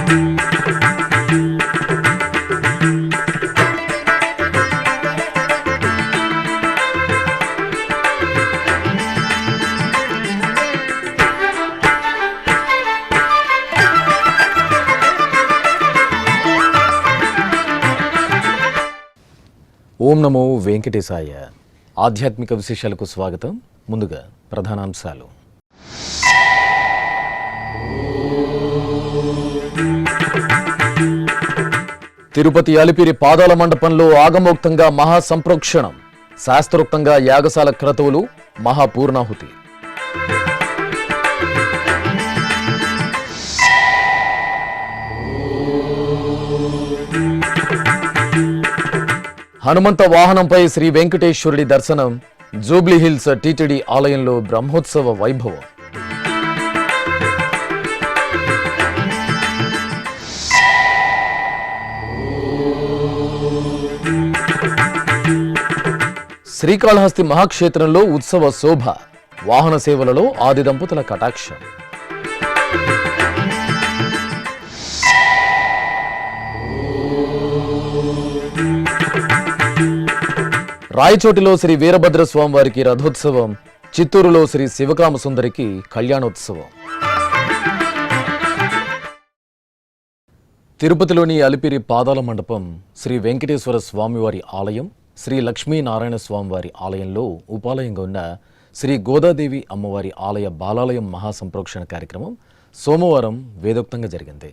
ఓం నమో వెంకటేశాయ. ఆధ్యాత్మిక విశేషాలకు స్వాగతం. ముందుగా ప్రధానాంశాలు. తిరుపతి అలిపిరి పాదాల మండపంలో ఆగమోక్తంగా మహాసంప్రోక్షణం, శాస్త్రోక్తంగా యాగశాల క్రతువులు, మహాపూర్ణాహుతి. హనుమంత వాహనంపై శ్రీ వెంకటేశ్వరుడి దర్శనం, జూబ్లీహిల్స్ టీటీడీ ఆలయంలో బ్రహ్మోత్సవ వైభవం. శ్రీకాళహస్తి మహాక్షేత్రంలో ఉత్సవ శోభ, వాహన సేవలలో ఆది దంపతుల కటాక్షం. రాయచోటిలో శ్రీ వీరభద్ర స్వామి వారికి రథోత్సవం, చిత్తూరులో శ్రీ శివకామ సుందరికి కళ్యాణోత్సవం. తిరుపతిలోని అలిపిరి పాదాల మండపం, శ్రీ వెంకటేశ్వర స్వామివారి ఆలయం, శ్రీ లక్ష్మీనారాయణ స్వామివారి ఆలయంలో ఉపాలయంగా ఉన్న శ్రీ గోదాదేవి అమ్మవారి ఆలయ బాలాలయం మహాసంప్రోక్షణ కార్యక్రమం సోమవారం వేదోక్తంగా జరిగింది.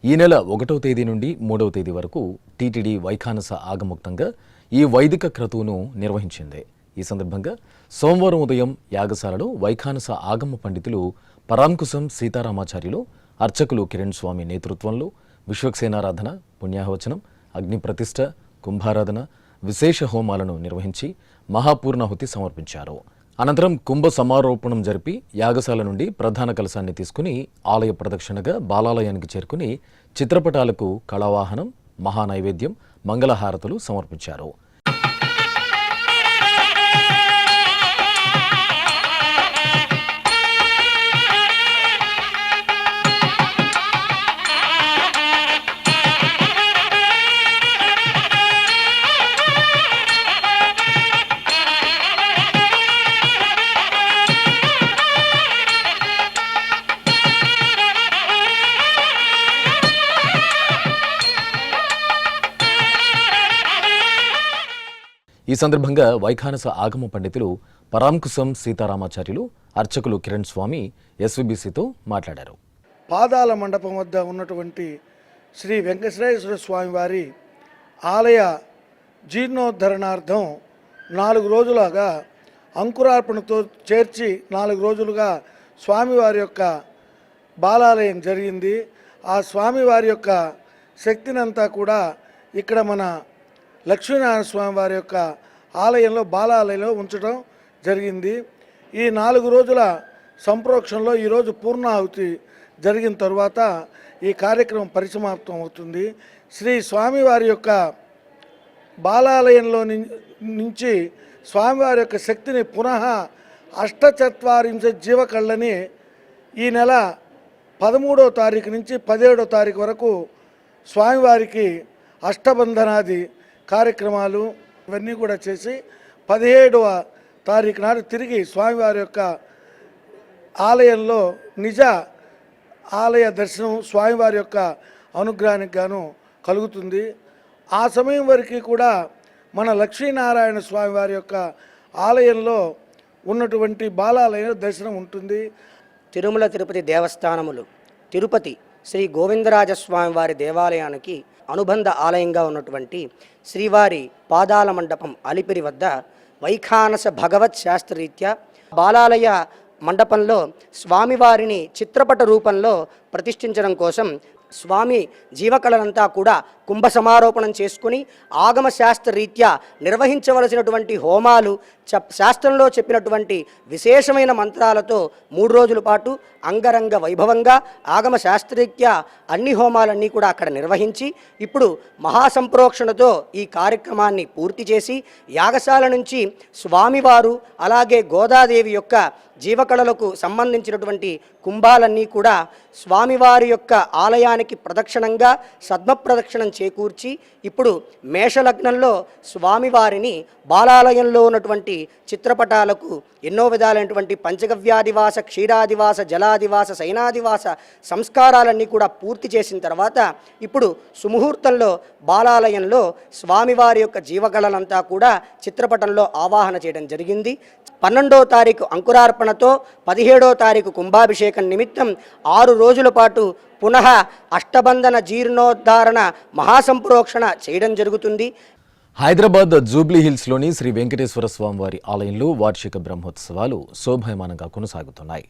ఈ నెల 1వ తేదీ నుండి 3వ తేదీ వరకు టీటీడీ వైఖానస ఆగమోక్తంగా ఈ వైదిక క్రతువును నిర్వహించింది. ఈ సందర్భంగా సోమవారం ఉదయం యాగశాలలో వైఖానస ఆగమ పండితులు పరాంకుశం సీతారామాచార్యులు, అర్చకులు కిరణ్ స్వామి నేతృత్వంలో విశ్వక్సేనారాధన, పుణ్యాహవచనం, అగ్ని ప్రతిష్ఠ, కుంభారాధన, విశేష హోమాలను నిర్వహించి మహాపూర్ణాహుతి సమర్పించారు. అనంతరం కుంభ సమారోపణం జరిపి యాగశాల నుండి ప్రధాన కలశాన్ని తీసుకుని ఆలయ ప్రదక్షిణగా బాలాలయానికి చేరుకుని చిత్రపటాలకు కళావాహనం, మహానైవేద్యం, మంగళహారతులు సమర్పించారు. ఈ సందర్భంగా వైఖానస ఆగమ పండితులు పరాంకుశం సీతారామాచార్యులు, అర్చకులు కిరణ్ స్వామి ఎస్వీబీసీతో మాట్లాడారు. పాదాల మండపం వద్ద ఉన్నటువంటి శ్రీ వెంకటేశ్వర స్వామి వారి ఆలయ జీర్ణోద్ధరణార్థం 4 రోజులుగా అంకురార్పణతో చేర్చి 4 రోజులుగా స్వామివారి యొక్క బాలాలయం జరిగింది. ఆ స్వామివారి యొక్క శక్తినంతా కూడా ఇక్కడ మన లక్ష్మీనారాయణ స్వామి వారి యొక్క ఆలయంలో బాలాలయంలో ఉంచడం జరిగింది. ఈ 4 రోజుల సంప్రోక్షణలో ఈరోజు పూర్ణాహుతి జరిగిన తరువాత ఈ కార్యక్రమం పరిసమాప్తం అవుతుంది. శ్రీ స్వామివారి యొక్క బాలాలయంలో నుంచి స్వామివారి యొక్క శక్తిని పునః 840 జీవకళ్ళని ఈ నెల 13వ తారీఖు నుంచి 17వ తారీఖు వరకు స్వామివారికి అష్టబంధనాది కార్యక్రమాలు ఇవన్నీ కూడా చేసి 17వ తారీఖు నాడు తిరిగి స్వామివారి యొక్క ఆలయంలో నిజ ఆలయ దర్శనం స్వామివారి యొక్క అనుగ్రహానికి గాను కలుగుతుంది. ఆ సమయం వరకు కూడా మన లక్ష్మీనారాయణ స్వామివారి యొక్క ఆలయంలో ఉన్నటువంటి బాలాలయంలో దర్శనం ఉంటుంది. తిరుమల తిరుపతి దేవస్థానములు తిరుపతి శ్రీ గోవిందరాజస్వామి వారి దేవాలయానికి అనుబంధ ఆలయంగా ఉన్నటువంటి శ్రీవారి పాదాల మండపం అలిపిరి వద్ద వైఖానస భగవత్ శాస్త్రరీత్యా బాలాలయ మండపంలో స్వామివారిని చిత్రపట రూపంలో ప్రతిష్ఠించడం కోసం స్వామి జీవకళనంతా కూడా కుంభ సమారోపణం చేసుకుని ఆగమ శాస్త్ర రీత్యా నిర్వహించవలసినటువంటి హోమాలు శాస్త్రంలో చెప్పినటువంటి విశేషమైన మంత్రాలతో 3 రోజుల పాటు అంగరంగ వైభవంగా ఆగమ శాస్త్రరీత్యా అన్ని హోమాలన్నీ కూడా అక్కడ నిర్వహించి ఇప్పుడు మహాసంప్రోక్షణతో ఈ కార్యక్రమాన్ని పూర్తి చేసి యాగశాల నుంచి స్వామివారు అలాగే గోదాదేవి యొక్క జీవకళలకు సంబంధించినటువంటి కుంభాలన్నీ కూడా స్వామివారి యొక్క ఆలయానికి ఆలయానికి ప్రదక్షిణంగా సద్మప్రదక్షిణం చేకూర్చి ఇప్పుడు మేషలగ్నంలో స్వామివారిని బాలాలయంలో ఉన్నటువంటి చిత్రపటాలకు ఎన్నో విధాలైనటువంటి పంచగవ్యాదివాస, క్షీరాదివాస, జలాదివాస, శయనాదివాస సంస్కారాలన్నీ కూడా పూర్తి చేసిన తర్వాత ఇప్పుడు సుముహూర్తంలో బాలాలయంలో స్వామివారి యొక్క జీవకళలంతా కూడా చిత్రపటంలో ఆవాహన చేయడం జరిగింది. 12వ తారీఖు అంకురార్పణతో 17వ తారీఖు కుంభాభిషేకం నిమిత్తం 6 రోజుల పాటు పునః అష్టబంధన జీర్ణోద్ధారణ మహాసంప్రోక్షణ చేయడం జరుగుతుంది. హైదరాబాద్ జూబ్లీ హిల్స్లోని శ్రీ వెంకటేశ్వర స్వామివారి ఆలయంలో వార్షిక బ్రహ్మోత్సవాలు శోభాయమానంగా కొనసాగుతున్నాయి.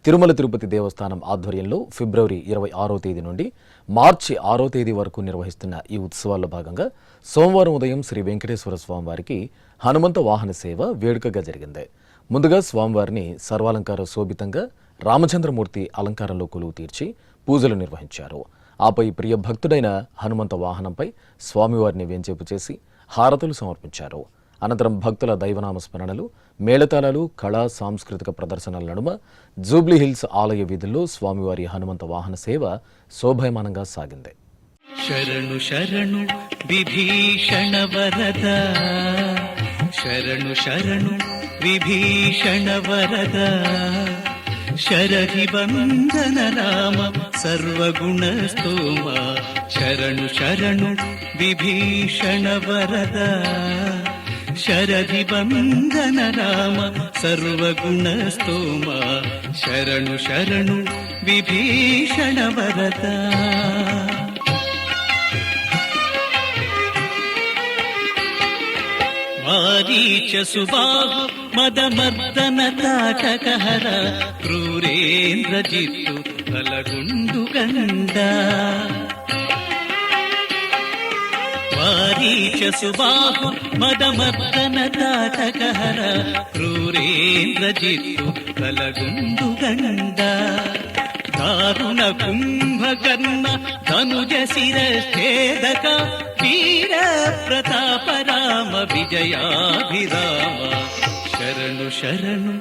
తిరుమల తిరుపతి దేవస్థానం ఆధ్వర్యంలో ఫిబ్రవరి 26వ తేదీ నుండి మార్చి 6వ తేదీ వరకు నిర్వహిస్తున్న ఈ ఉత్సవాల్లో భాగంగా సోమవారం ఉదయం శ్రీ వెంకటేశ్వర స్వామివారికి హనుమంత వాహన సేవ వేడుకగా జరిగింది. ముందుగా స్వామివారిని సర్వాలంకార శోభితంగా రామచంద్రమూర్తి అలంకారంలో కొలువు తీర్చి పూజలు నిర్వహించారు. ఆపై ప్రియ భక్తుడైన హనుమంత వాహనంపై స్వామివారిని వెంచేపు చేసి హారతులు సమర్పించారు. అనంతరం భక్తుల దైవనామ స్మరణలు, మేళతాళాలు, కళా సాంస్కృతిక ప్రదర్శనల నడుమ జూబ్లీ హిల్స్ ఆలయ వీధుల్లో స్వామివారి హనుమంత వాహన సేవ శోభాయమానంగా సాగింది. శరణు శరణు విభీషణ వరద, శరణు శరణు విభీషణ వరద, శరధి బంధన రామ సర్వగుణ స్తోమ, శరణు శరణు విభీషణ వరద, శరధి బంధన రామ సర్వగుణ స్తోమ, శరణు శరణు విభీషణ వరద. వారీచ సుబాహు మదమర్దన తాటకహర, క్రూరేంద్రజిత్తు కలగుండు గండ, వారీచ సుబాహు మదమర్దన తాటకహర, క్రూరేంద్రజిత్తు కలగుండు గండ, దారుణ కుంభకర్ణ ధనుజ శిరఛేదక, వీర ప్రతాప రామ విజయాభిరామ, శరణు శరణు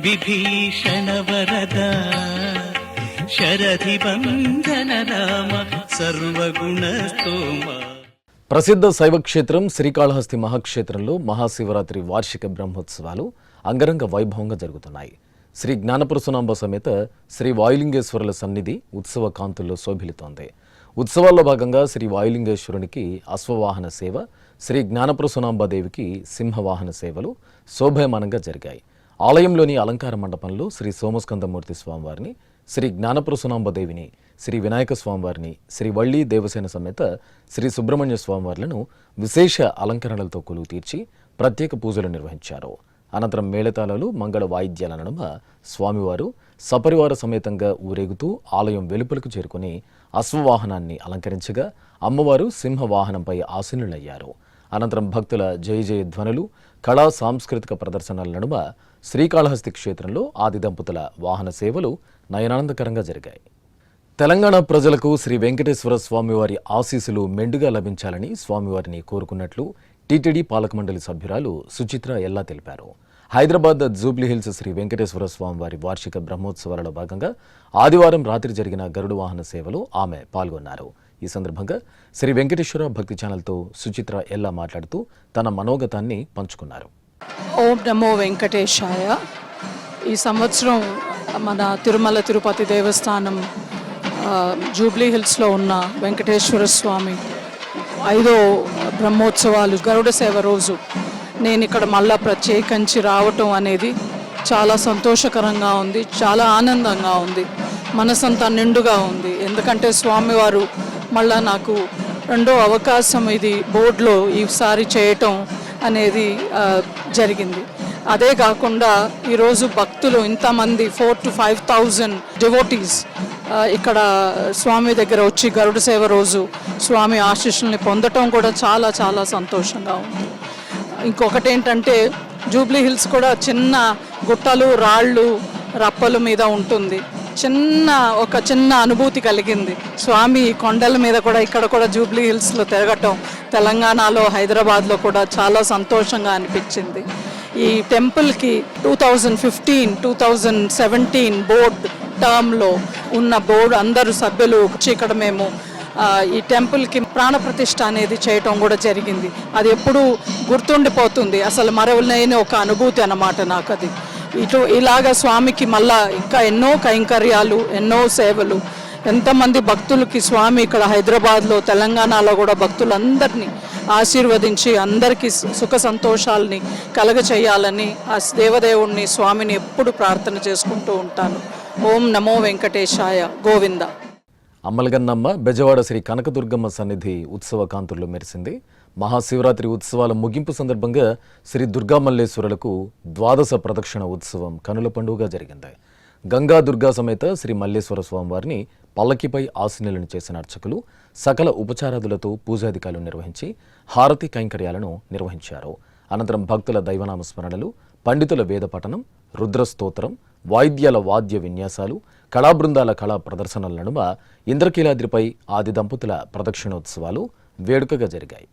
విభీషణ వరద, శరధి బంధన రామ సర్వగుణ స్తోమ. ప్రసిద్ధ శైవక్షేత్రం శ్రీకాళహస్తి మహాక్షేత్రంలో మహాశివరాత్రి వార్షిక బ్రహ్మోత్సవాలు అంగరంగ వైభవంగా జరుగుతున్నాయి. శ్రీ జ్ఞానప్రసూనాంబ సమేత శ్రీ వాయులింగేశ్వరుల సన్నిధి ఉత్సవ కాంతుల్లో శోభిలుతోంది. ఉత్సవాల్లో భాగంగా శ్రీ వాయులింగేశ్వరునికి అశ్వవాహన సేవ, శ్రీ జ్ఞానప్రసూనాంబదేవికి సింహవాహన సేవలు శోభాయమానంగా జరిగాయి. ఆలయంలోని అలంకార మండపంలో శ్రీ సోమస్కందమూర్తి స్వామివారిని, శ్రీ జ్ఞానప్రసూనాంబదేవిని, శ్రీ వినాయక స్వామివారిని, శ్రీ వల్లి దేవసేన సమేత శ్రీ సుబ్రహ్మణ్య స్వామివార్లను విశేష అలంకరణలతో కొలువు తీర్చి ప్రత్యేక పూజలు నిర్వహించారు. అనంతరం మేళతాళాలు, మంగళ వాయిద్యాల నడుమ స్వామివారు సపరివార సమేతంగా ఊరేగుతూ ఆలయం వెలుపలకు చేరుకుని అశ్వవాహనాన్ని అలంకరించగా అమ్మవారు సింహవాహనంపై ఆసీనులయ్యారు. అనంతరం భక్తుల జయ జయ ధ్వనులు, కళా సాంస్కృతిక ప్రదర్శనల నడుమ శ్రీకాళహస్తి క్షేత్రంలో ఆది దంపతుల వాహన సేవలు నయనానందకరంగా జరిగాయి. తెలంగాణ ప్రజలకు శ్రీ వెంకటేశ్వర స్వామివారి ఆశీస్సులు మెండుగా లభించాలని స్వామివారిని కోరుకున్నట్లు టీటీడీ పాలక మండలి సభ్యురాలు సుచిత్ర ఎల్లా తెలిపారు. హైదరాబాద్ జూబ్లీ హిల్స్ శ్రీ వెంకటేశ్వర స్వామివారి వార్షిక బ్రహ్మోత్సవాలలో భాగంగా ఆదివారం రాత్రి జరిగిన గరుడ వాహన సేవలో ఆమె పాల్గొన్నారు. ఈ సందర్భంగా శ్రీ వెంకటేశ్వర భక్తి ఛానల్తో సుచిత్ర ఎల్లా మాట్లాడుతూ తన మనోగతాన్ని పంచుకున్నారు. ఓం నమో వెంకటేశాయ. ఈ సంవత్సరం మన తిరుమల తిరుపతి దేవస్థానం జూబ్లీ హిల్స్లో ఉన్న వెంకటేశ్వర స్వామి 5వ బ్రహ్మోత్సవాలు గరుడ సేవ రోజు నేను ఇక్కడ మళ్ళా ప్రత్యేకించి రావటం అనేది చాలా సంతోషకరంగా ఉంది, చాలా ఆనందంగా ఉంది, మనసంతా నిండుగా ఉంది. ఎందుకంటే స్వామివారు మళ్ళా నాకు రెండో అవకాశం ఇది బోర్డులో ఈసారి చేయటం అనేది జరిగింది. అదే కాకుండా ఈరోజు భక్తులు ఇంతమంది 4,000 to 5,000 డివోటీస్ ఇక్కడ స్వామి దగ్గర వచ్చి గరుడ సేవ రోజు స్వామి ఆశీస్సుల్ని పొందటం కూడా చాలా చాలా సంతోషంగా ఉంది. ఇంకొకటి ఏంటంటే జూబ్లీ హిల్స్ కూడా చిన్న గుట్టలు, రాళ్ళు, రప్పల మీద ఉంటుంది. ఒక చిన్న అనుభూతి కలిగింది. స్వామి కొండల మీద కూడా ఇక్కడ కూడా జూబ్లీ హిల్స్లో తిరగటం తెలంగాణలో, హైదరాబాద్లో కూడా చాలా సంతోషంగా అనిపించింది. ఈ టెంపుల్కి 2015-2017 బోర్డ్ టర్మ్లో ఉన్న బోర్డు అందరూ సభ్యులు వచ్చి ఇక్కడ మేము ఈ టెంపుల్కి ప్రాణప్రతిష్ఠ అనేది చేయటం కూడా జరిగింది. అది ఎప్పుడూ గుర్తుండిపోతుంది, అసలు మరవలేని ఒక అనుభూతి అన్నమాట నాకు అది. ఇలాగ స్వామికి మళ్ళా ఇంకా ఎన్నో కైంకర్యాలు, ఎన్నో సేవలు, ఎంతమంది భక్తులకి స్వామి ఇక్కడ హైదరాబాద్లో, తెలంగాణలో కూడా భక్తులందరినీ ఆశీర్వదించి అందరికీ సుఖ సంతోషాలని కలగచేయాలని ఆ దేవదేవుణ్ణి, స్వామిని ఎప్పుడు ప్రార్థన చేసుకుంటూ ఉంటాను. ఓం నమో వెంకటేశాయ గోవింద. అమ్మలగన్నమ్మ బెజవాడ శ్రీ కనకదుర్గమ్మ సన్నిధి ఉత్సవ కాంతుల్లో మెరిసింది. మహాశివరాత్రి ఉత్సవాల ముగింపు సందర్భంగా శ్రీ దుర్గామల్లేశ్వరులకు ద్వాదశ ప్రదక్షిణ ఉత్సవం కనుల పండుగగా జరిగింది. గంగా దుర్గా సమేత శ్రీ మల్లేశ్వర స్వామివారిని పల్లకిపై ఆసీనులను చేసిన అర్చకులు సకల ఉపచారాదులతో పూజాధికారులు నిర్వహించి హారతి కైంకర్యాలను నిర్వహించారు. అనంతరం భక్తుల దైవనామ స్మరణలు, పండితుల వేద పఠనం, రుద్రస్తోత్రం, వాయిద్యాల వాద్య విన్యాసాలు, కళాబృందాల కళా ప్రదర్శనల నడుమ ఇంద్రకీలాద్రిపై ఆది దంపతుల ప్రదక్షిణోత్సవాలు వేడుకగా జరిగాయి.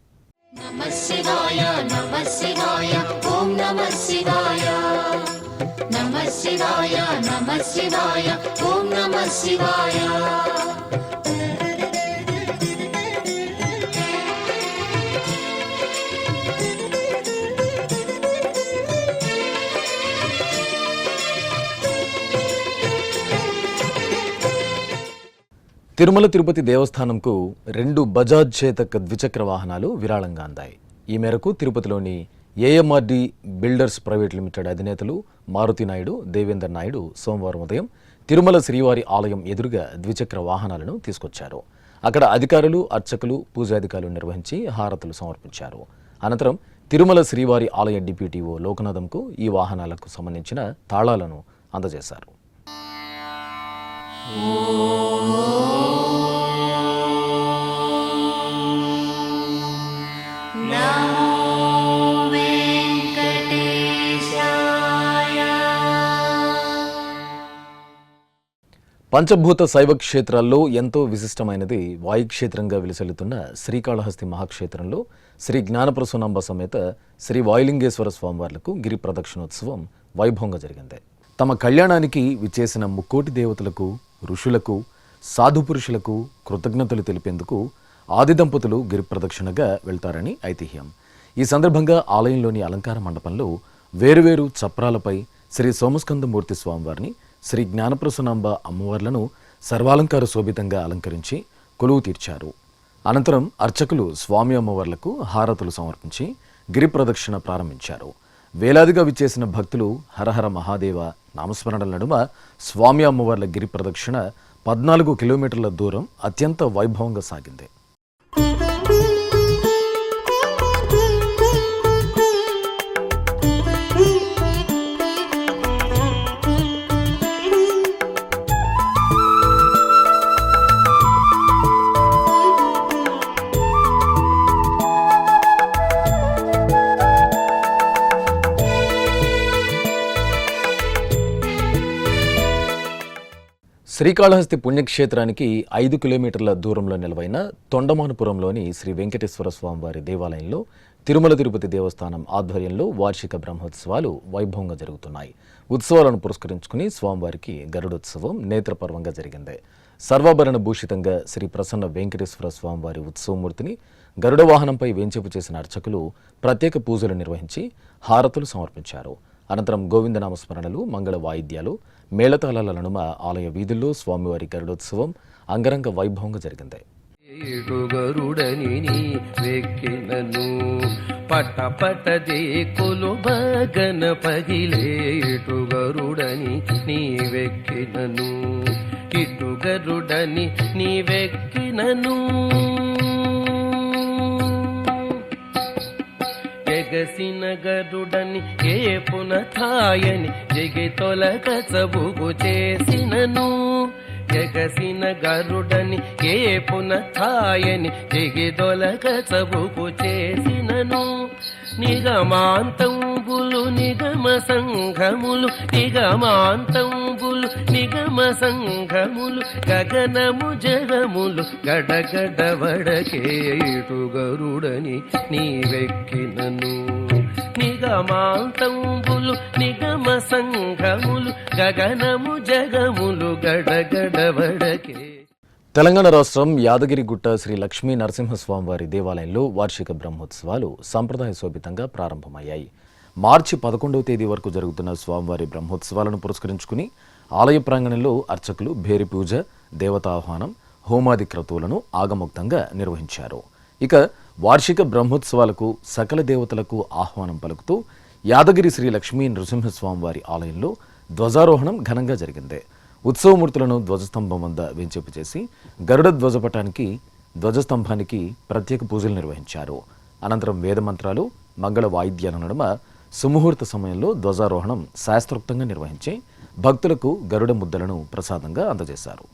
నమః శివాయ నమః శివాయ ఓం నమః శివాయ నమః శివాయ నమః శివాయ ఓం నమః శివాయ. తిరుమల తిరుపతి దేవస్థానంకు 2 బజాజ్ చేతక్ ద్విచక్ర వాహనాలు విరాళంగా అందాయి. ఈ మేరకు తిరుపతిలోని ఏఎంఆర్డి బిల్డర్స్ ప్రైవేట్ లిమిటెడ్ అధినేతలు మారుతి నాయుడు, దేవేందర్ నాయుడు సోమవారం ఉదయం తిరుమల శ్రీవారి ఆలయం ఎదురుగా ద్విచక్ర వాహనాలను తీసుకొచ్చారు. అక్కడ అధికారులు, అర్చకులు, పూజాధికారులు నిర్వహించి హారతులు సమర్పించారు. అనంతరం తిరుమల శ్రీవారి ఆలయ డిప్యూటీఓ లోకనాథంకు ఈ వాహనాలకు సంబంధించిన తాళాలను అందజేశారు. పంచభూత శైవ క్షేత్రాల్లో ఎంతో విశిష్టమైనది వాయుక్షేత్రంగా విలసిల్లుతున్న శ్రీకాళహస్తి మహాక్షేత్రంలో శ్రీ జ్ఞానప్రసూనాంబ సమేత శ్రీ వాయులింగేశ్వర స్వామివార్లకు గిరి ప్రదక్షిణోత్సవం వైభవంగా జరిగింది. తమ కళ్యాణానికి విచ్చేసిన ముక్కోటి దేవతలకు, ఋషులకు, సాధు పురుషులకు కృతజ్ఞతలు తెలిపేందుకు ఆది దంపతులు గిరి ప్రదక్షిణగా వెళ్తారని ఐతిహ్యం. ఈ సందర్భంగా ఆలయంలోని అలంకార మండపంలో వేరువేరు చప్రాలపై శ్రీ సోమస్కందమూర్తి స్వామివారిని, శ్రీ జ్ఞానప్రసూనాంబ అమ్మవార్లను సర్వాలంకార శోభితంగా అలంకరించి కొలువు తీర్చారు. అనంతరం అర్చకులు స్వామి అమ్మవార్లకు హారతులు సమర్పించి గిరి ప్రదక్షిణ ప్రారంభించారు. వేలాదిగా విచ్చేసిన భక్తులు హరహర మహాదేవ నామస్మరణల నడుమ స్వామి అమ్మవార్ల గిరి ప్రదక్షిణ 14 కిలోమీటర్ల దూరం అత్యంత వైభవంగా సాగింది. శ్రీకాళహస్తి పుణ్యక్షేత్రానికి 5 కిలోమీటర్ల దూరంలో నిలవైన తొండమానపురంలోని శ్రీ వెంకటేశ్వర స్వామివారి దేవాలయంలో తిరుమల తిరుపతి దేవస్థానం ఆధ్వర్యంలో వార్షిక బ్రహ్మోత్సవాలు వైభవంగా జరుగుతున్నాయి. ఉత్సవాలను పురస్కరించుకుని స్వామివారికి గరుడోత్సవం నేత్రపర్వంగా జరిగింది. సర్వాభరణ భూషితంగా శ్రీ ప్రసన్న వెంకటేశ్వర స్వామివారి ఉత్సవమూర్తిని గరుడ వాహనంపై వేంచేపు చేసిన అర్చకులు ప్రత్యేక పూజలు నిర్వహించి హారతులు సమర్పించారు. అనంతరం గోవిందనామస్మరణలు, మంగళ వాయిద్యాలు, మేళతాళాల నడుమ ఆలయ వీధుల్లో స్వామివారి గరుడోత్సవం అంగరంగ వైభవంగా జరిగింది. గరుడని వెక్కినను పటపటదే కొలుబ గణపదిలేటు గరుడని నీవెక్కినను, ఇటు గరుడని నీవెక్కినను, ఎగసిన గరుడని ఏ పునథాయని జగి తొలగ చబుగు చేసినను, ఎగసిన గరుడని ఏ పునథాయని జగి తొలగ చబుగు చేసినను, నిగమాంతంబులు నిగమ సంఘములు, నిగమాంతంబులు నిగమ సంఘములు, గగనము జగములు గడగడ వడకే ఇటు గరుడని నీవెక్కినను, నిగమాంతంబులు నిగమ సంఘములు గగనము జగములు గడగడవడకే. తెలంగాణ రాష్ట్రం యాదగిరిగుట్ట శ్రీ లక్ష్మీ నరసింహస్వామివారి దేవాలయంలో వార్షిక బ్రహ్మోత్సవాలు సంప్రదాయ శోభితంగా ప్రారంభమయ్యాయి. మార్చి 11వ తేదీ వరకు జరుగుతున్న స్వామివారి బ్రహ్మోత్సవాలను పురస్కరించుకుని ఆలయ ప్రాంగణంలో అర్చకులు భేరి పూజ, దేవతాహ్వానం, హోమాది క్రతువులను ఆగమోక్తంగా నిర్వహించారు. ఇక వార్షిక బ్రహ్మోత్సవాలకు సకల దేవతలకు ఆహ్వానం పలుకుతూ యాదగిరి శ్రీ లక్ష్మీ నరసింహస్వామివారి ఆలయంలో ధ్వజారోహణం ఘనంగా జరిగింది. ఉత్సవమూర్తులను ధ్వజస్తంభం వద్ద వేంచేపు చేసి గరుడ ధ్వజస్తంభానికి ప్రత్యేక పూజలు నిర్వహించారు. అనంతరం వేదమంత్రాలు, మంగళ వాయిద్యాల నడుమ సుముహూర్త సమయంలో ధ్వజారోహణం శాస్త్రోక్తంగా నిర్వహించి భక్తులకు గరుడ ముద్దలను ప్రసాదంగా అందజేశారు.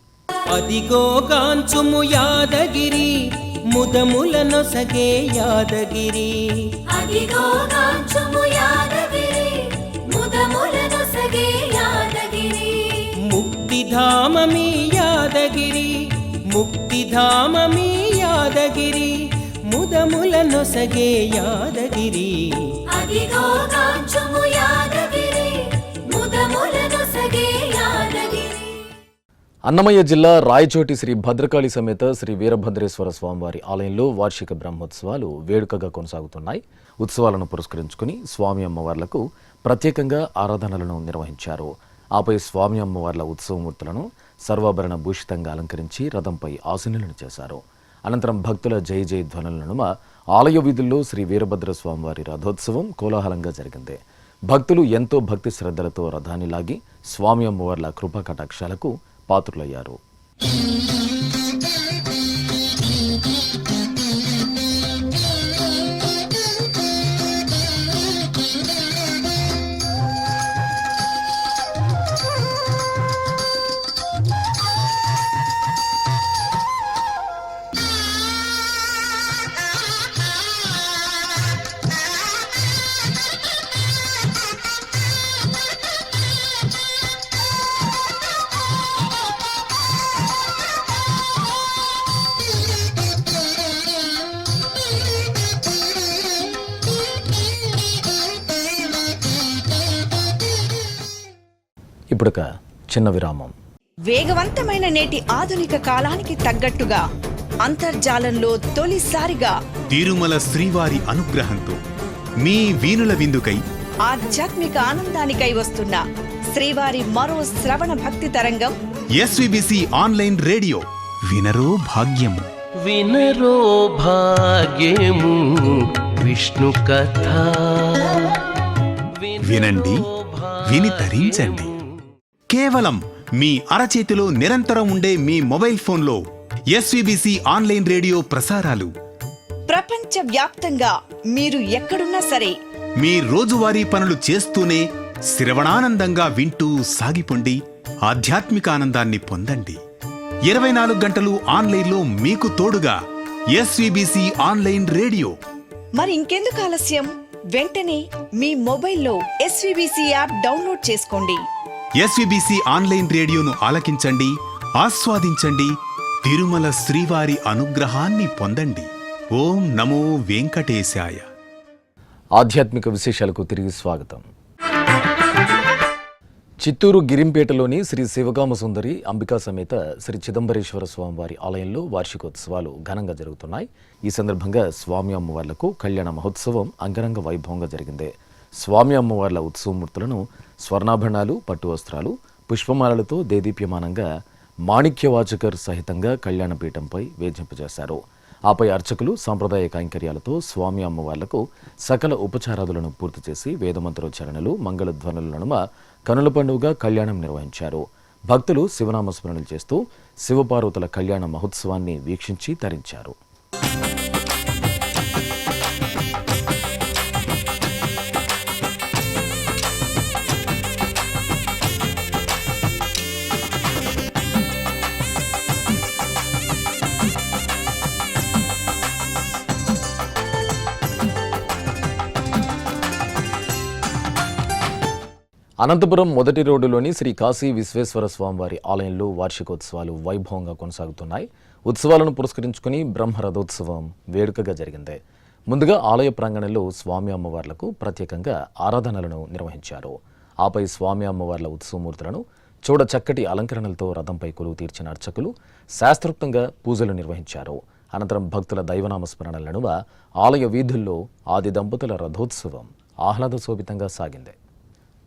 అదిగో కాంచుము యాదగిరి ముదములను సగే యాదగిరి, అదిగో కాంచుము యాదగిరి ముదములను సగే యాదగిరి, ముక్తిధామమి యాదగిరి, ముక్తిధామమి యాదగిరి, ముదములను సగే యాదగిరి. అదిగో కాంచుము యాదగిరి ముదములను సగే యాదగిరి. అన్నమయ్య జిల్లా రాయచోటి శ్రీ భద్రకాళి సమేత శ్రీ వీరభద్రేశ్వర స్వామివారి ఆలయంలో వార్షిక బ్రహ్మోత్సవాలు వేడుకగా కొనసాగుతున్నాయి. ఉత్సవాలను పురస్కరించుకుని స్వామి అమ్మవార్లకు ప్రత్యేకంగా ఆరాధనలను నిర్వహించారు. ఆపై స్వామి అమ్మవార్ల ఉత్సవమూర్తులను సర్వాభరణ భూషితంగా అలంకరించి రథంపై ఆసీనులను చేశారు. అనంతరం భక్తుల జై జై ధ్వనుల నడుమ ఆలయ వీధుల్లో శ్రీ వీరభద్ర స్వామివారి రథోత్సవం కోలాహలంగా జరిగింది. భక్తులు ఎంతో భక్తి శ్రద్ధలతో రథాన్ని లాగి స్వామి అమ్మవార్ల కృపా కటాక్షాలకు పాత్రులయ్యారు. ఇప్పుడొక చిన్న విరామం. వేగవంతమైన నేటి ఆధునిక కాలానికి తగ్గట్టుగా అంతర్జాలంలో తొలిసారిగా తిరుమల శ్రీవారి అనుగ్రహంతో మీ వీణుల విందుకై ఆధ్యాత్మిక ఆనందానికై వస్తున్న శ్రీవారి మరో శ్రవణ భక్తి తరంగం ఎస్విబిసి ఆన్లైన్ రేడియో వినరో భాగ్యము. వినరో భాగ్యము విష్ణు కథ వినండి, విని తరించండి. కేవలం మీ అరచేతిలో నిరంతరం ఉండే మీ మొబైల్ ఫోన్లో ఎస్విబిసి ఆన్లైన్ రేడియో ప్రసారాలు ప్రపంచ వ్యాప్తంగా మీరు ఎక్కడున్నా సరే మీ రోజువారీ పనులు చేస్తూనే శ్రవణానందంగా వింటూ సాగిపోండి, ఆధ్యాత్మిక ఆనందాన్ని పొందండి. 24 గంటలు ఆన్లైన్లో మీకు తోడుగా ఎస్విబిసి ఆన్లైన్ రేడియో. మరి ఇంకెందుకు ఆలస్యం? వెంటనే మీ మొబైల్లో ఎస్విబిసి యాప్ డౌన్లోడ్ చేసుకోండి. ఎస్విబిసి ఆన్లైన్ రేడియోను ఆలకించండి, ఆస్వాదించండి, తిరుమల శ్రీవారి అనుగ్రహాన్ని పొందండి. ఓం నమో వెంకటేశాయ. ఆధ్యాత్మిక విశేషాలకు తిరిగి స్వాగతం. చిత్తూరు గిరింపేటలోని శ్రీ శివకామ సుందరి అంబికా సమేత శ్రీ చిదంబరేశ్వర స్వామివారి ఆలయంలో వార్షికోత్సవాలు ఘనంగా జరుగుతున్నాయి. ఈ సందర్భంగా స్వామి అమ్మవార్లకు కళ్యాణ మహోత్సవం అంగరంగ వైభవంగా జరిగింది. స్వామి అమ్మవార్ల ఉత్సవమూర్తులను స్వర్ణాభరణాలు, పట్టు వస్త్రాలు, పుష్పమాలలతో దేదీప్యమానంగా మాణిక్యవాచకర్ సహితంగా కళ్యాణపీఠంపై వేధింపజేశారు. ఆపై అర్చకులు సాంప్రదాయ కైంకర్యాలతో స్వామి అమ్మవార్లకు సకల ఉపచారాదులను పూర్తి చేసి వేదమంత్రోచ్చారణలు, మంగళధ్వనుల నడుమ కనుల పండుగగా కళ్యాణం నిర్వహించారు. భక్తులు శివనామస్మరణలు చేస్తూ శివపార్వతుల కళ్యాణ మహోత్సవాన్ని వీక్షించి తరించారు. అనంతపురం మొదటి రోడ్డులోని శ్రీ కాశీ విశ్వేశ్వర స్వామివారి ఆలయంలో వార్షికోత్సవాలు వైభవంగా కొనసాగుతున్నాయి. ఉత్సవాలను పురస్కరించుకుని బ్రహ్మరథోత్సవం వేడుకగా జరిగింది. ముందుగా ఆలయ ప్రాంగణంలో స్వామి అమ్మవార్లకు ప్రత్యేకంగా ఆరాధనలను నిర్వహించారు. ఆపై స్వామి అమ్మవార్ల ఉత్సవమూర్తులను చూడ చక్కటి అలంకరణలతో రథంపై కొలువు తీర్చిన అర్చకులు శాస్త్రోక్తంగా పూజలు నిర్వహించారు. అనంతరం భక్తుల దైవనామస్మరణల నడుమ ఆలయ వీధుల్లో ఆది దంపతుల రథోత్సవం ఆహ్లాదశోభితంగా సాగింది.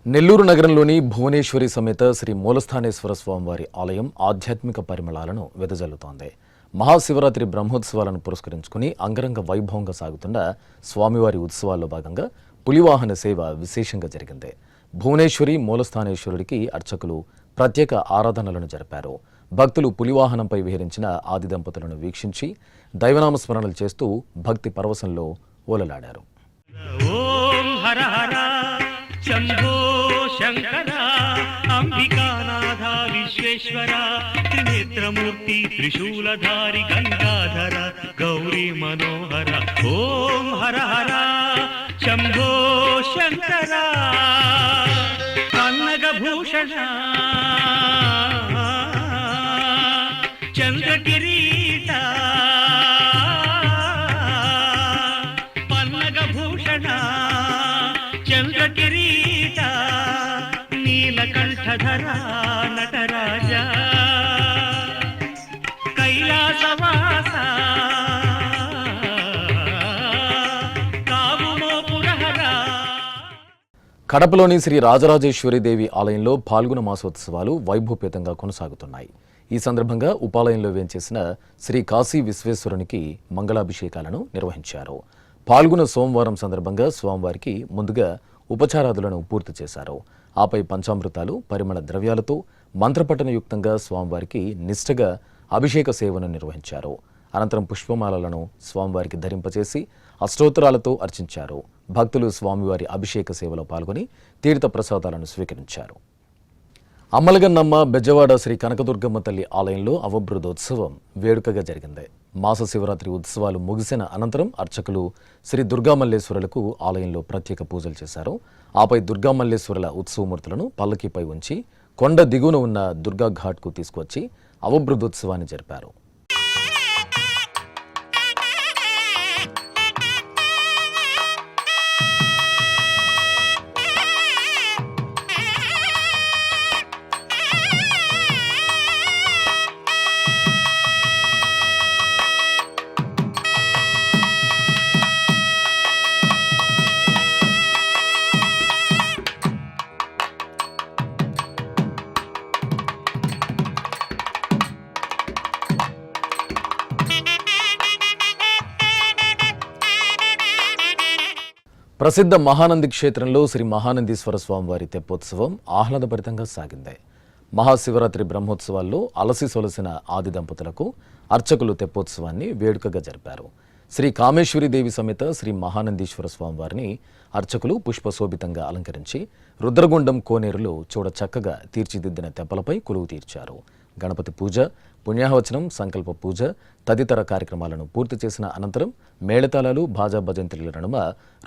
నెల్లూరు నగరంలోని భువనేశ్వరి సమేత శ్రీ మూలస్థానేశ్వర స్వామివారి ఆలయం ఆధ్యాత్మిక పరిమళాలను వెదజల్లుతోంది. మహాశివరాత్రి బ్రహ్మోత్సవాలను పురస్కరించుకుని అంగరంగ వైభవంగా సాగుతున్న స్వామివారి ఉత్సవాల్లో భాగంగా పులివాహన సేవ విశేషంగా జరిగింది. భువనేశ్వరి మూలస్థానేశ్వరుడికి అర్చకులు ప్రత్యేక ఆరాధనలను జరిపారు. భక్తులు పులివాహనంపై విహరించిన ఆది దంపతులను వీక్షించి దైవనామస్మరణలు చేస్తూ భక్తి పరవశంలో ఓలలాడారు. ఓం హర హర శంభో శంకర అంబికానాథ విశ్వేశ్వర త్రినేత్రమూర్తి త్రిశూలధారి గంగాధర గౌరీ మనోహర ఓం హర హర శంభో శంకర కన్నగభూషణ చంద్రకిరీట పన్నగభూషణ చంద్రకిరీట నీలకంఠధర నటరాజ కైలాసవాస కడపలోని శ్రీ రాజరాజేశ్వరి దేవి ఆలయంలో పాల్గొన మాసోత్సవాలు వైభవపేతంగా కొనసాగుతున్నాయి. ఈ సందర్భంగా ఉపాలయంలో వేంచేసిన శ్రీ కాశీ విశ్వేశ్వరునికి మంగళాభిషేకాలను నిర్వహించారు. పాల్గొన సోమవారం సందర్భంగా స్వామివారికి ముందుగా ఉపచారాదులను పూర్తి చేశారు. ఆపై పంచామృతాలు, పరిమళ ద్రవ్యాలతో మంత్రపఠనయుక్తంగా స్వామివారికి నిష్ఠగా అభిషేక సేవను నిర్వహించారు. అనంతరం పుష్పమాలలను స్వామివారికి ధరింపచేసి అష్టోత్తరాలతో అర్చించారు. భక్తులు స్వామివారి అభిషేక సేవలో పాల్గొని తీర్థ ప్రసాదాలను స్వీకరించారు. అమ్మలగన్నమ్మ బెజవాడ శ్రీ కనకదుర్గమ్మ తల్లి ఆలయంలో అవబృధోత్సవం వేడుకగా జరిగింది. మాస శివరాత్రి ఉత్సవాలు ముగిసిన అనంతరం అర్చకులు శ్రీ దుర్గామల్లేశ్వరులకు ఆలయంలో ప్రత్యేక పూజలు చేశారు. ఆపై దుర్గామల్లేశ్వరుల ఉత్సవమూర్తులను పల్లకీపై ఉంచి కొండ దిగువన ఉన్న దుర్గా ఘాట్కు తీసుకువచ్చి అవబృధోత్సవాన్ని జరిపారు. ప్రసిద్ధ మహానంది క్షేత్రంలో శ్రీ మహానందీశ్వర స్వామివారి తెప్పోత్సవం ఆహ్లాదభరితంగా సాగింది. మహాశివరాత్రి బ్రహ్మోత్సవాల్లో అలసి సొలసిన ఆది దంపతులకు అర్చకులు తెప్పోత్సవాన్ని వేడుకగా జరిపారు. శ్రీ కామేశ్వరి దేవి సమేత శ్రీ మహానందీశ్వర స్వామివారిని అర్చకులు పుష్పశోభితంగా అలంకరించి రుద్రగుండం కోనేరులో చూడ చక్కగా తీర్చిదిద్దిన తెప్పలపై కొలువు తీర్చారు. గణపతి పూజ, పుణ్యాహవచనం, సంకల్ప పూజ తదితర కార్యక్రమాలను పూర్తి చేసిన అనంతరం మేళతాళాలు, భాజా భజంత్రుల నడుమ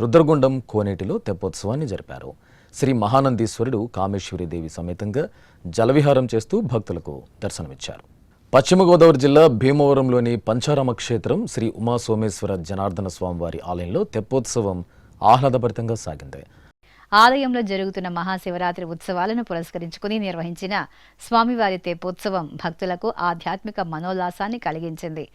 రుద్రగుండం కోనేటిలో తెప్పోత్సవాన్ని జరిపారు. శ్రీ మహానందీశ్వరుడు కామేశ్వరి దేవి సమేతంగా జలవిహారం చేస్తూ భక్తులకు దర్శనమిచ్చారు. పశ్చిమ గోదావరి జిల్లా భీమవరంలోని పంచారామ క్షేత్రం శ్రీ ఉమా సోమేశ్వర జనార్దన స్వామివారి ఆలయంలో తెప్పోత్సవం ఆహ్లాదభరితంగా సాగింది. ఆలయంలో జరుగుతున్న మహాశివరాత్రి ఉత్సవాలను పురస్కరించుకుని నిర్వహించిన స్వామివారి తెప్పోత్సవం భక్తులకు ఆధ్యాత్మిక మనోల్లాసాన్ని కలిగించింది.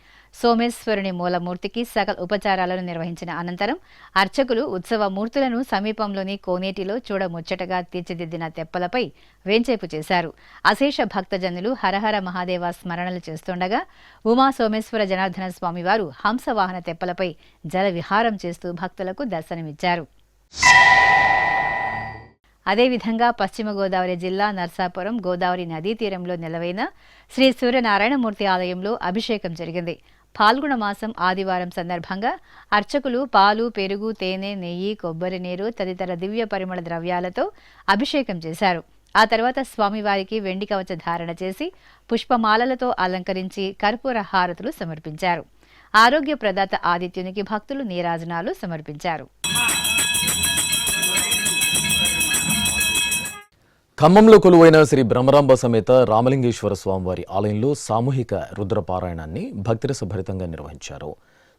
సోమేశ్వరుని మూలమూర్తికి సకల ఉపచారాలను నిర్వహించిన అనంతరం అర్చకులు ఉత్సవ మూర్తులను సమీపంలోని కోనేటిలో చూడముచ్చటగా తీర్చిదిద్దిన తెప్పలపై వేంచేపు చేశారు. అశేష భక్తజనులు హరహర మహాదేవ స్మరణలు చేస్తుండగా ఉమా సోమేశ్వర జనార్దన స్వామివారు హంసవాహన తెప్పలపై జల విహారం చేస్తూ భక్తులకు దర్శనమిచ్చారు. అదేవిధంగా పశ్చిమ గోదావరి జిల్లా నర్సాపురం గోదావరి నదీ తీరంలో నెలవైన శ్రీ సూర్యనారాయణమూర్తి ఆలయంలో అభిషేకం జరిగింది. పాల్గొన మాసం ఆదివారం సందర్భంగా అర్చకులు పాలు, పెరుగు, తేనె, నెయ్యి, కొబ్బరి నీరు తదితర దివ్య పరిమళ ద్రవ్యాలతో అభిషేకం చేశారు. ఆ తర్వాత స్వామివారికి వెండి కవచ ధారణ చేసి పుష్పమాలలతో అలంకరించి కర్పూర హారతులు సమర్పించారు. ఆరోగ్య ప్రదాత ఆదిత్యునికి భక్తులు నీరాజనాలు సమర్పించారు. ఖమ్మంలో కొలువైన శ్రీ బ్రహ్మరాంబ సమేత రామలింగేశ్వర స్వామివారి ఆలయంలో సామూహిక రుద్రపారాయణాన్ని భక్తిరసభరితంగా నిర్వహించారు.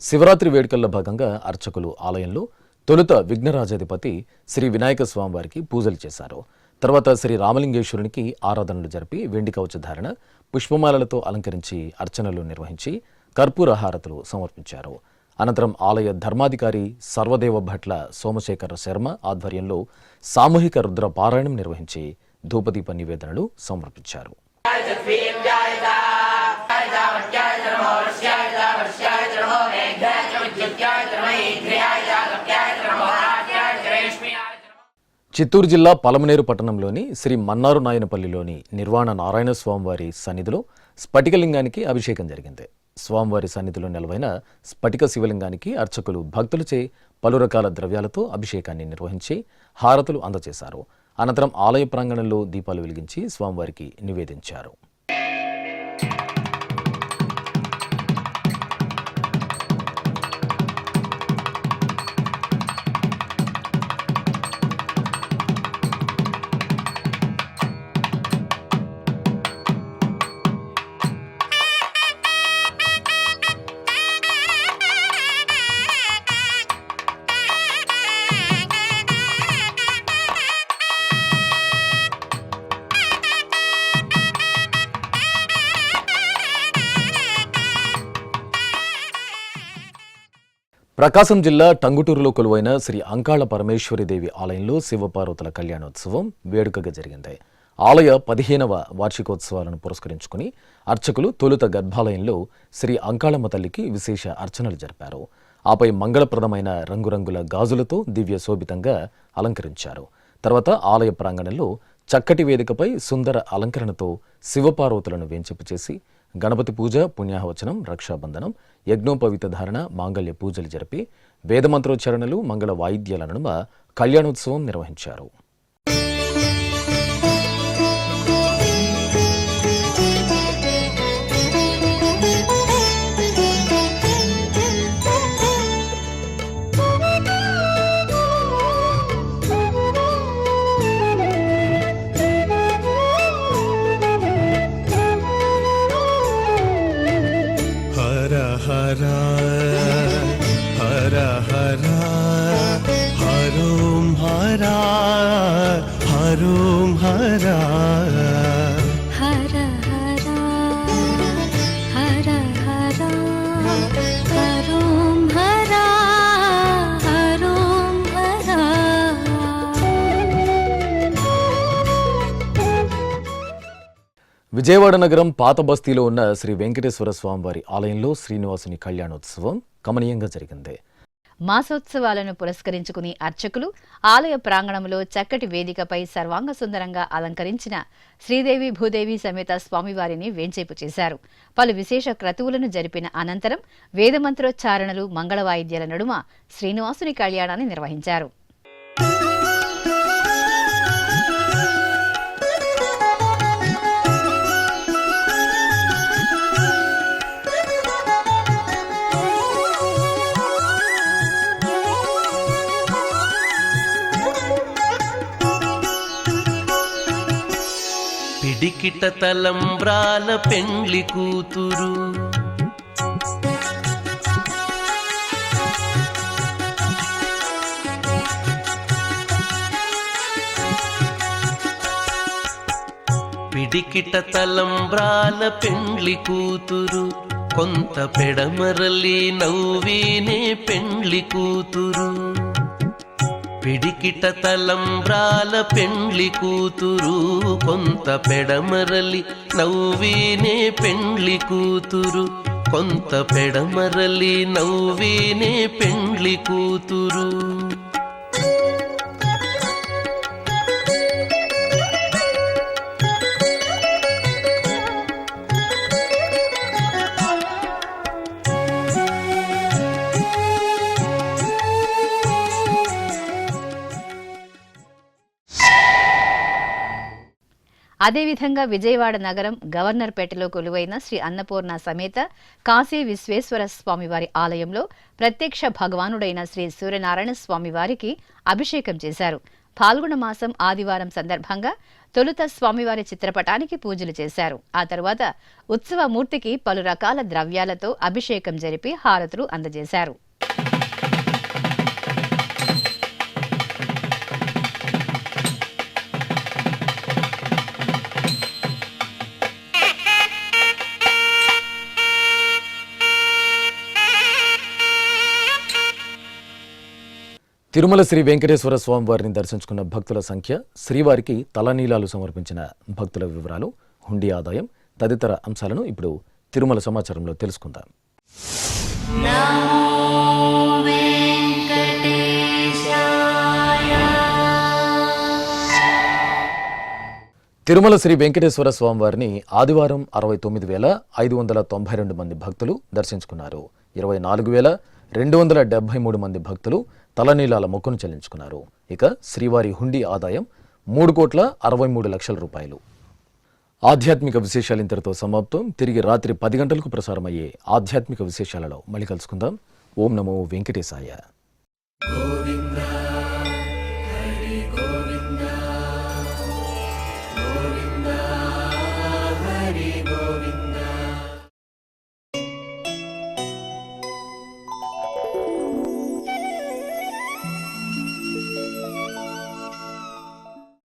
శివరాత్రి వేడుకల్లో భాగంగా అర్చకులు ఆలయంలో తొలుత విఘ్నరాజాధిపతి శ్రీ వినాయక స్వామి వారికి పూజలు చేశారు. తర్వాత శ్రీ రామలింగేశ్వరునికి ఆరాధనలు జరిపి వెండి కవచధారణ, పుష్పమాలలతో అలంకరించి అర్చనలు నిర్వహించి కర్పూర హారతులు సమర్పించారు. అనంతరం ఆలయ ధర్మాధికారి సర్వదేవ భట్ల సోమశేఖర శర్మ ఆధ్వర్యంలో సామూహిక రుద్ర పారాయణం నిర్వహించి ధూపదీప నివేదనలు సమర్పించారు. చిత్తూరు జిల్లా పలమనేరు పట్టణంలోని శ్రీ మన్నారు నాయనపల్లిలోని నిర్వాణ నారాయణ స్వామివారి సన్నిధిలో స్ఫటికలింగానికి అభిషేకం జరిగింది. స్వామివారి సన్నిధిలో నెలవైన స్ఫటిక శివలింగానికి అర్చకులు భక్తులచే పలు రకాల ద్రవ్యాలతో అభిషేకాన్ని నిర్వహించి హారతులు అందజేశారు. అనంతరం ఆలయ ప్రాంగణంలో దీపాలు వెలిగించి స్వామివారికి నివేదించారు. ప్రకాశం జిల్లా టంగుటూరులో కొలువైన శ్రీ అంకాళ పరమేశ్వరీదేవి ఆలయంలో శివపార్వతుల కళ్యాణోత్సవం వేడుకగా జరిగింది. ఆలయ 15వ వార్షికోత్సవాలను పురస్కరించుకుని అర్చకులు తొలుత గర్భాలయంలో శ్రీ అంకాళమ్మ తల్లికి విశేష అర్చనలు జరిపారు. ఆపై మంగళప్రదమైన రంగురంగుల గాజులతో దివ్య శోభితంగా అలంకరించారు. తర్వాత ఆలయ ప్రాంగణంలో చక్కటి వేదికపై సుందర అలంకరణతో శివపార్వతులను వేంచేపు చేసి గణపతి పూజ, పుణ్యాహవచనం, రక్షాబంధనం, యజ్ఞోపవీత ధారణ, మాంగళ్య పూజలు జరిపి వేదమంత్రోచ్చరణలు, మంగళ వాయిద్యాల నడుమ కళ్యాణోత్సవం నిర్వహించారు. హర హర హర హరోం హర హరోం హర హర హర హర హర హరోం హర హరోం హర. విజయవాడ నగరం పాత బస్తీలో ఉన్న శ్రీ వెంకటేశ్వర స్వామివారి ఆలయంలో శ్రీనివాసుని కళ్యాణోత్సవం కమనీయంగా జరిగింది. మాసోత్సవాలను పురస్కరించుకుని అర్చకులు ఆలయ ప్రాంగణంలో చక్కటి వేదికపై సర్వాంగ సుందరంగా అలంకరించిన శ్రీదేవి భూదేవి సమేత స్వామివారిని వేంచేపు చేశారు. పలు విశేష క్రతువులను జరిపిన అనంతరం వేదమంత్రోచ్చారణలు, మంగళ వాయిద్యాల నడుమ శ్రీనివాసుని కళ్యాణాన్ని నిర్వహించారు. పిడికిట తలంబ్రాల పెండ్లి కూతురు, పిడికిట తలంబ్రాల పెండ్లి కూతురు, కొంత పెడమరలి నవ్వీనే పెండ్లి కూతురు. పిడికిట తలంబ్రాల పెండ్లి కూతురు, కొంత పెడమరలి నవ్వీనే పెండ్లి కూతురు, కొంత పెడమరలి నవ్వీనే పెండ్లి కూతురు. అదేవిధంగా విజయవాడ నగరం గవర్నర్పేటలో కొలువైన శ్రీ అన్నపూర్ణ సమేత కాశీ విశ్వేశ్వర స్వామివారి ఆలయంలో ప్రత్యక్ష భగవానుడైన శ్రీ సూర్యనారాయణ స్వామివారికి అభిషేకం చేశారు. పాల్గొన మాసం ఆదివారం సందర్భంగా తొలుత స్వామివారి చిత్రపటానికి పూజలు చేశారు. ఆ తరువాత ఉత్సవ మూర్తికి పలు రకాల ద్రవ్యాలతో అభిషేకం జరిపి హారతులు అందజేశారు. తిరుమల శ్రీ వెంకటేశ్వర స్వామి వారిని దర్శించుకున్న భక్తుల సంఖ్య, శ్రీవారికి తలనీలాలు సమర్పించిన భక్తుల వివరాలు, హుండీ ఆదాయం తదితర అంశాలను ఇప్పుడు తిరుమల సమాచారంలో తెలుసుకుందాం. తిరుమల శ్రీ వెంకటేశ్వర స్వామి వారిని ఆదివారం 69,592 మంది భక్తులు దర్శించుకున్నారు. 24,273 మంది భక్తులు తలనీలాల మొక్కును చెల్లించుకున్నారు. ఇక శ్రీవారి హుండీ ఆదాయం 3,63,00,000 రూపాయలు. ఆధ్యాత్మిక విశేషాలు ఇంతటితో సమాప్తం. తిరిగి రాత్రి 10 గంటలకు ప్రసారమయ్యే ఆధ్యాత్మిక విశేషాలలో మళ్ళీ కలుసుకుందాం. ఓం నమో వెంకటేశాయ.